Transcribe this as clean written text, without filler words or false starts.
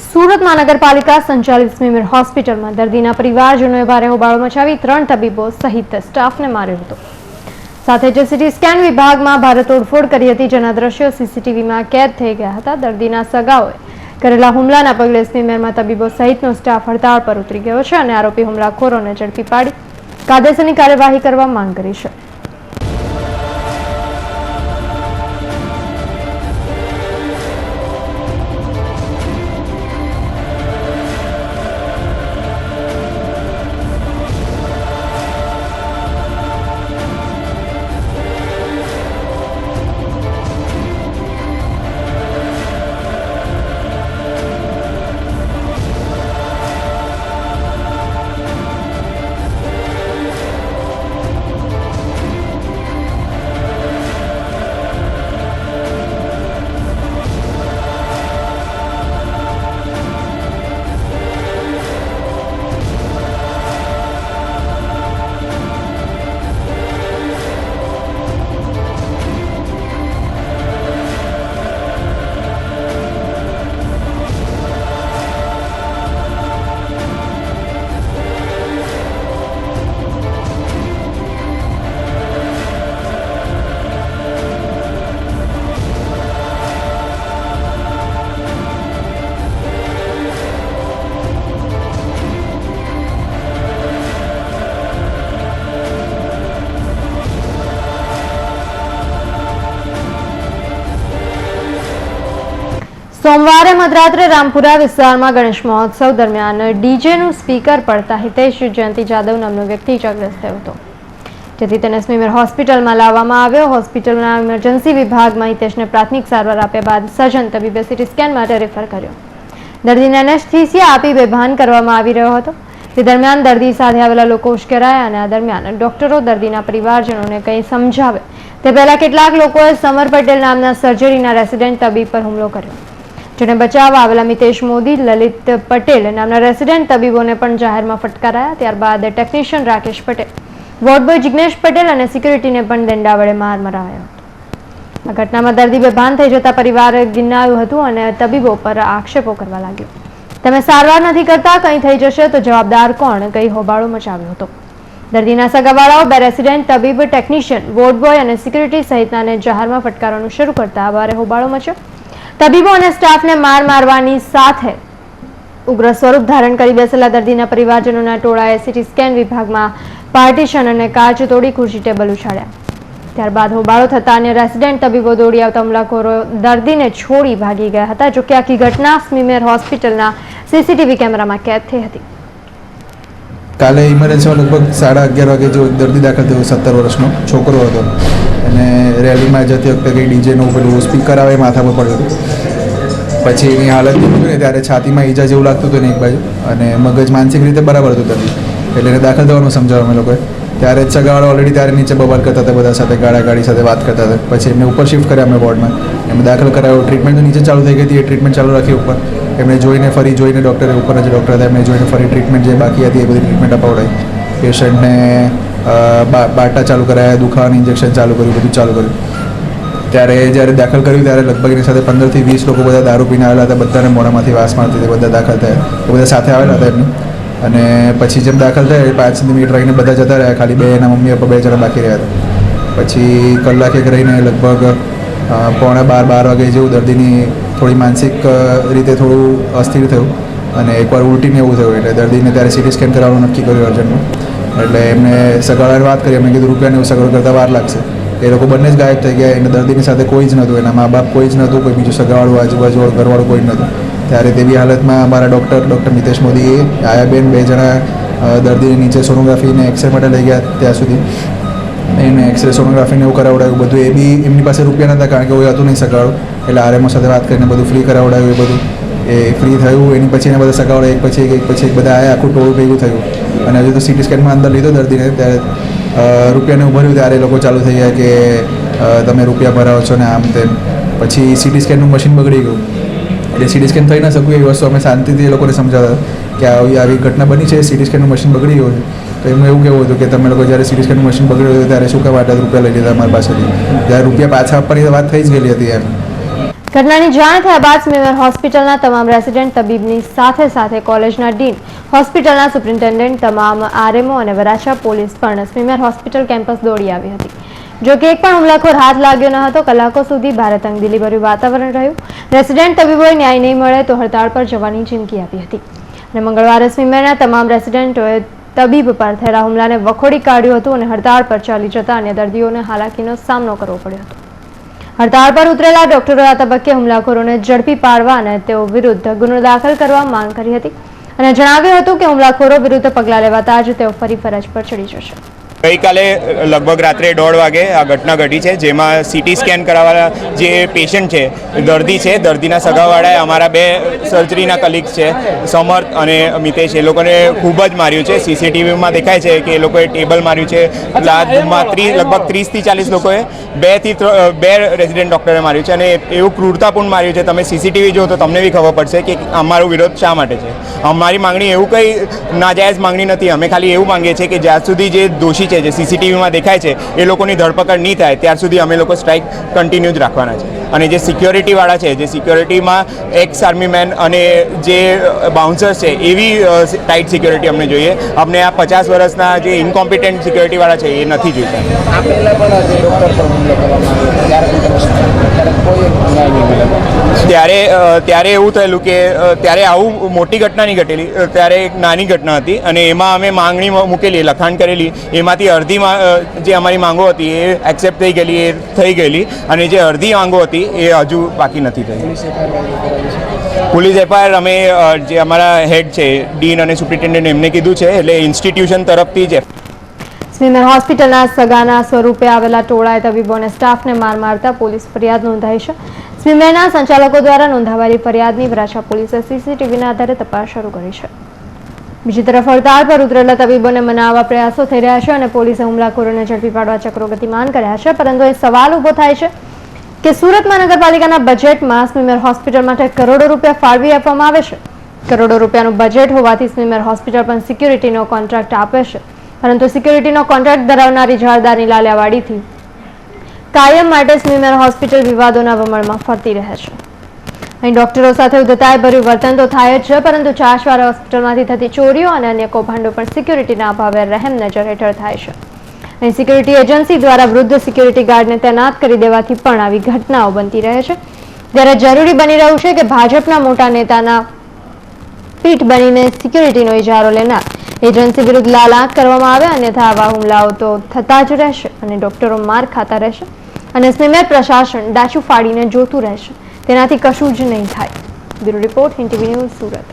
સુરત મહાનગરપાલિકા સંચાલિત સ્મીમેર હોસ્પિટલમાં દર્દીના પરિવારજનોએ ભારે હોબાળો મચાવી 3 તબીબો સહિત સ્ટાફને માર્યો હતો. સાથે જ સીટી સ્કેન વિભાગમાં ભારે તોડફોડ કરી હતી, જેના દ્રશ્યો સીસીટીવીમાં કેદ થઈ ગયા હતા. દર્દીના સગાઓએ કરેલા હુમલાના પગલે સ્મીમેરમાં તબીબો સહિતનો સ્ટાફ હડતાળ પર ઉતરી ગયો છે અને આરોપી હુમલાખોરોને ઝડપી પાડી કાયદેસરની કાર્યવાહી કરવા માંગ કરી છે. સોમવારે મધરાત્રે રામપુરા વિસ્તારમાં ગણેશ મહોત્સવ દરમિયાન ડીજેનું સ્પીકર પડતા હિતેશ જયંતિ જાદવ નામનો વ્યક્તિ ઇજાગ્રસ્ત થયો હતો, જેથી તેને સ્મીમેર હોસ્પિટલમાં લાવવામાં આવ્યો. હોસ્પિટલના ઇમરજન્સી વિભાગમાં હિતેશને પ્રાથમિક સારવાર આપ્યા બાદ સર્જન તબીબે સીટી સ્કેન માટે રેફર કર્યો. દર્દીને એનેસ્થીસિયા આપી બેભાન કરવામાં આવી રહ્યો હતો. તે દરમિયાન દર્દી સાથે આવેલા લોકો ઉશ્કેરાયા અને આ દરમિયાન ડોક્ટરો દર્દીના પરિવારજનોને કંઈ સમજાવે તે પહેલા કેટલાક લોકોએ સમર પટેલ નામના સર્જરીના રેસિડેન્ટ તબીબ પર હુમલો કર્યો, જેને બચાવવા આવેલા મિતેશ મોદી, લલિત પટેલ નામના રેસિડેન્ટ તબીબોને પણ જાહેરમાં ફટકારાયા. ત્યારબાદ technician Rakesh Patel, ward boy Jignesh Patel અને સિક્યુરિટીને પણ દંડા વડે માર મરાવ્યો હતો. આ ઘટનામાં દર્દી બેભાન થઈ જતા પરિવારે ગિન્નાયું હતું અને તબીબો પર આક્ષેપો કરવા લાગ્યો. તમે સારવાર નથી કરતા, કંઈ થઈ જશે તો જવાબદાર કોણ? કંઈ હોબાળો મચાવ્યો હતો. દર્દીના સગાવાળાઓ, 2 રેસિડેન્ટ તબીબ, ટેકનિશિયન, વોર્ડ બોય અને સિક્યુરિટી સહિતનાને જાહેરમાં ફટકારવાનું શરૂ કરતા ભારે હોબાળો મચ્યો. તબીબો અને સ્ટાફને મારવાની સાથે ઉગ્ર સ્વરૂપ ધારણ કરી બેસેલા દર્દીના પરિવારજનોના ટોળાએ સીટી સ્કેન વિભાગમાં પાર્ટીશન અને કાચ તોડી ખુરશી ટેબલ ઉછાળ્યા. ત્યારબાદ હોબાળો થતા અન્ય રેસિડેન્ટ તબીબો દોડી આવતા હુમલાખોરો દર્દીને છોડી ભાગી ગયા હતા. જોકે આખી ઘટના સ્મીમેર હોસ્પિટલના સીસીટીવી કેમેરામાં કેદ થઈ હતી. કાલે ઇમરજન્સીમાં લગભગ 11:30 વાગે જો દર્દી દાખલ થયો, 17 વર્ષનો છોકરો હતો અને રેલીમાં જતી વખતે કંઈ ડીજેનું પેલું સ્પીકર આવે માથા પર પડ્યું હતું. પછી એની હાલત જોયું ને ત્યારે છાતીમાં ઈજા જેવું લાગતું હતું ને એક બાજુ, અને મગજ માનસિક રીતે બરાબર હતું દર્દી, એટલે એને દાખલ થવાનું સમજાવ્યું અમે લોકોએ. ત્યારે જ સગાવાળો ઓલરેડી ત્યારે નીચે બબાલ કરતા હતા, બધા સાથે ગાડી સાથે વાત કરતા હતા. પછી એમને ઉપર શિફ્ટ કર્યા અમે વોર્ડમાં, એમને દાખલ કરાવ્યો. ટ્રીટમેન્ટ તો નીચે ચાલુ થઈ ગઈ હતી, એ ટ્રીટમેન્ટ ચાલુ રાખી ઉપર. એમને જોઈને ડૉક્ટરે ઉપર જ ડૉક્ટર હતા, એમને જોઈને ફરી ટ્રીટમેન્ટ જે બાકી હતી એ બધી ટ્રીટમેન્ટ અપાવડાવી. પેશન્ટને બાટા ચાલુ કરાયા, દુખાવાની ઇન્જેક્શન ચાલુ કર્યું, બધું ચાલુ કર્યું. ત્યારે જ્યારે દાખલ કર્યું ત્યારે લગભગ એની સાથે 15 થી 20 લોકો બધા દારૂ પીને આવેલા હતા. બધાને મોઢામાંથી વાસ મારતી હતી, બધા દાખલ થયા, એ બધા સાથે આવેલા હતા એમની. અને પછી જેમ દાખલ થયા 5 મિનિટ રહીને બધા જતા રહ્યા, ખાલી 2 એના મમ્મી પપ્પા 2 જણા બાકી રહ્યા હતા. પછી કલાક એક રહીને લગભગ 11:30 વાગે જેવું દર્દીની થોડી માનસિક રીતે થોડું અસ્થિર થયું અને એકવાર ઉલટીને એવું થયું, એટલે દર્દીને ત્યારે સીટી સ્કેન કરાવવાનું નક્કી કર્યું અર્જન્ટમાં. એટલે એમને સગાવાળાને વાત કરી, એમને કીધું રૂપિયાને સગવડ કરતાં વાર લાગશે. એ લોકો બંને જ ગાયબ થઈ ગયા. એને દર્દીની સાથે કોઈ જ નહોતું, એના મા બાપ કોઈ જ નહોતું, કોઈ બીજું સગાવાળું આજુબાજુ ઘરવાળું કોઈ જ નહોતું. ત્યારે તેવી હાલતમાં અમારા ડૉક્ટર મિતેશ મોદી આયાબેન 2 જણા દર્દીને નીચે સોનોગ્રાફીને એક્સરે માટે લઈ ગયા. ત્યાં સુધી એને એક્સરે સોનોગ્રાફીને એવું કરાવડાવ્યું બધું. એ બી એમની પાસે રૂપિયા નહોતા, કારણ કે કોઈ હતું નહીં સગાવાળું, એટલે આરએમઓ સાથે વાત કરીને બધું ફ્રી કરાવડાવ્યું. એ બધું એ ફ્રી થયું. એની પછી એના બધા સગાવાળા એક પછી એક બધા આવ્યા, આખું ટોળું ભેગું થયું. અને હજુ તો સીટી સ્કેનમાં અંદર લીધો દર્દીને, ત્યારે રૂપિયાને ઉભર્યું ત્યારે લોકો ચાલુ થઈ ગયા કે તમે રૂપિયા ભરાવો છો ને આમ તેમ. પછી સીટી સ્કેનનું મશીન બગડી ગયું, એટલે સીટી સ્કેન થઈ ન શકું એ વસ્તુ અમે શાંતિથી એ લોકોને સમજાવતા કે આવી ઘટના બની છે, સીટી સ્કેનનું મશીન બગડી ગયું છે. તો એમનું એવું કહેવું હતું કે તમે લોકો જ્યારે સીટી સ્કેનનું મશીન બગડ્યું હતું ત્યારે શું કામ આટલા રૂપિયા લઈ લીધા અમારી પાસેથી, જ્યારે રૂપિયા પાછા આપવાની વાત થઈ જ ગયેલી હતી એમ. ઘટનાની જાણ થયા બાદ સ્મીમેર હોસ્પિટલના તમામ રેસિડેન્ટ તબીબની સાથે કોલેજના ડીન, હોસ્પિટલના સુપ્રિન્ટેન્ડન્ટ, તમામ આરએમઓ અને વરાછા પોલીસ પણ સ્મીમેર હોસ્પિટલ કેમ્પસ દોડી આવી હતી. જો કે એક પણ હુમલાખોર હાથ લાગ્યો ન હતો. કલાકો સુધી ભારે તંગદિલીભર્યું વાતાવરણ રહ્યું. રેસિડેન્ટ તબીબોએ ન્યાય નહીં મળે તો હડતાળ પર જવાની ચીમકી આપી હતી અને મંગળવારે સ્મીમેરના તમામ રેસિડેન્ટોએ તબીબ પર થયેલા હુમલાને વખોડી કાઢ્યું હતું અને હડતાળ પર ચાલી જતા અન્ય દર્દીઓને હાલાકીનો સામનો કરવો પડ્યો હતો. હડતાળ પર ઉતરેલા ડોક્ટરોએ આ તબક્કે હુમલાખોરોને ઝડપી પાડવા અને તેઓ વિરુદ્ધ ગુનો દાખલ કરવા માંગ કરી હતી અને જણાવ્યું હતું કે હુમલાખોરો વિરુદ્ધ પગલાં લેવાતા જ તેઓ ફરી ફરજ પર ચડી જશે. ગઈકાલે લગભગ રાત્રે 1:30 વાગે આ ઘટના ઘટી છે, જેમાં સીટી સ્કેન કરાવવાના જે પેશન્ટ છે, દર્દી છે, દર્દીના સગાવાળાએ અમારા 2 સર્જરીના કલીગ્સ છે, સમર્થ અને મિતેશ, એ લોકોને ખૂબ જ માર્યું છે. સીસીટીવીમાં દેખાય છે કે એ લોકોએ ટેબલ માર્યું છે. લાદમાં લગભગ 30થી 40 લોકોએ 2 રેસિડેન્ટ ડૉક્ટરે માર્યું છે અને એવું ક્રૂરતાપૂર્ણ માર્યું છે. તમે સીસીટીવી જો તો તમને બી ખબર પડશે કે અમારો વિરોધ શા માટે છે. અમારી માંગણી એવું કંઈ નાજાયઝ માંગણી નથી. અમે ખાલી એવું માંગીએ છીએ કે જ્યાં સુધી જે દોષી જે સીસીટીવીમાં દેખાય છે એ લોકોની ધરપકડ નહીં થાય ત્યાર સુધી અમે લોકો સ્ટ્રાઇક કન્ટિન્યુ જ રાખવાના છે. અને જે સિક્યોરિટીવાળા છે, જે સિક્યોરિટીમાં એક્સ આર્મી મેન અને જે બાઉન્સર્સ છે એવી ટાઈટ સિક્યોરિટી અમને જોઈએ. અમને આ 50 વર્ષના જે ઇન્કોમ્પિટન્ટ સિક્યોરિટીવાળા છે એ નથી જોઈતા. ત્યારે એવું થયેલું કે ત્યારે આવું મોટી ઘટના નહીં ઘટેલી, ત્યારે એક નાની ઘટના હતી અને એમાં અમે માંગણી મૂકેલી, લખાણ કરેલી. એમાંથી અડધી જે અમારી માંગો હતી એ એક્સેપ્ટ થઈ ગયેલી અને જે અડધી માંગો હતી એ હજુ બાકી નથી થઈ. પોલીસ એફઆઈઆર અમે જે અમારા હેડ છે, ડીન અને સુપ્રિન્ટેન્ડન્ટ, એમને કીધું છે, એટલે ઇન્સ્ટિટ્યુશન તરફથી જ. સ્મીમેર હોસ્પિટલના સગાના સ્વરૂપે આવેલા ટોળાએ તબીબો અને સ્ટાફને માર મારતા પોલીસ ફરિયાદ નોંધાઈ છે. સ્મીમેરના સંચાલકો દ્વારા નોંધાવાયેલી ફરિયાદની વરાછા પોલીસે સીસીટીવીના આધારે તપાસ શરૂ કરી છે. બીજી તરફ હડતાળ પર ઉતરેલા તબીબોને મનાવવા પ્રયાસો થઈ રહ્યા છે અને પોલીસે હુમલાખોરોને ઝડપી પાડવા ચક્રો ગતિમાન કર્યા છે. પરંતુ એ સવાલ ઊભો થાય છે કે સુરત મહાનગરપાલિકાના બજેટમાં સ્મીમેર હોસ્પિટલ માટે કરોડો રૂપિયા ફાળવી આપવામાં આવે છે. કરોડો રૂપિયાનું બજેટ હોવાથી સ્મીમેર હોસ્પિટલ પણ સિક્યુરિટીનો કોન્ટ્રાક્ટ આપે છે, પરંતુ સિક્યુરિટીનો કોન્ટ્રાક્ટ ધરાવનારી જવાબદારની લાલિયાવાડીથી કાયમ માટે સ્મીમેર હોસ્પિટલ વિવાદોના વમળમાં ફરતી રહે છે. અહીં ડોક્ટરો સાથે ઉદ્ધતાઈભર્યું વર્તન તો થાય જ છે, પરંતુ ચાશવાળા હોસ્પિટલમાંથી થતી ચોરીઓ અને અન્ય કૌભાંડો પણ સિક્યુરિટીના અભાવે રહેમ નજર હેઠળ થાય છે. અહીં સિક્યુરિટી એજન્સી દ્વારા વૃદ્ધ સિક્યુરિટી ગાર્ડને તૈનાત કરી દેવાથી પણ આવી ઘટનાઓ બનતી રહે છે. ત્યારે જરૂરી બની રહ્યું છે કે ભાજપના મોટા નેતાના પીઠ બનીને સિક્યુરિટીનો ઇજારો લેનાર એજન્સી વિરુદ્ધ લાલ આંખ કરવામાં આવે, અન્યથા આવા હુમલાઓ તો થતા જ રહેશે અને ડોક્ટરો માર ખાતા રહેશે અને સ્મીમેર પ્રશાસન ડાચું ફાડીને જોતું રહેશે. તેનાથી કશું જ નહીં થાય. Bureau report, Hind TV news, Surat.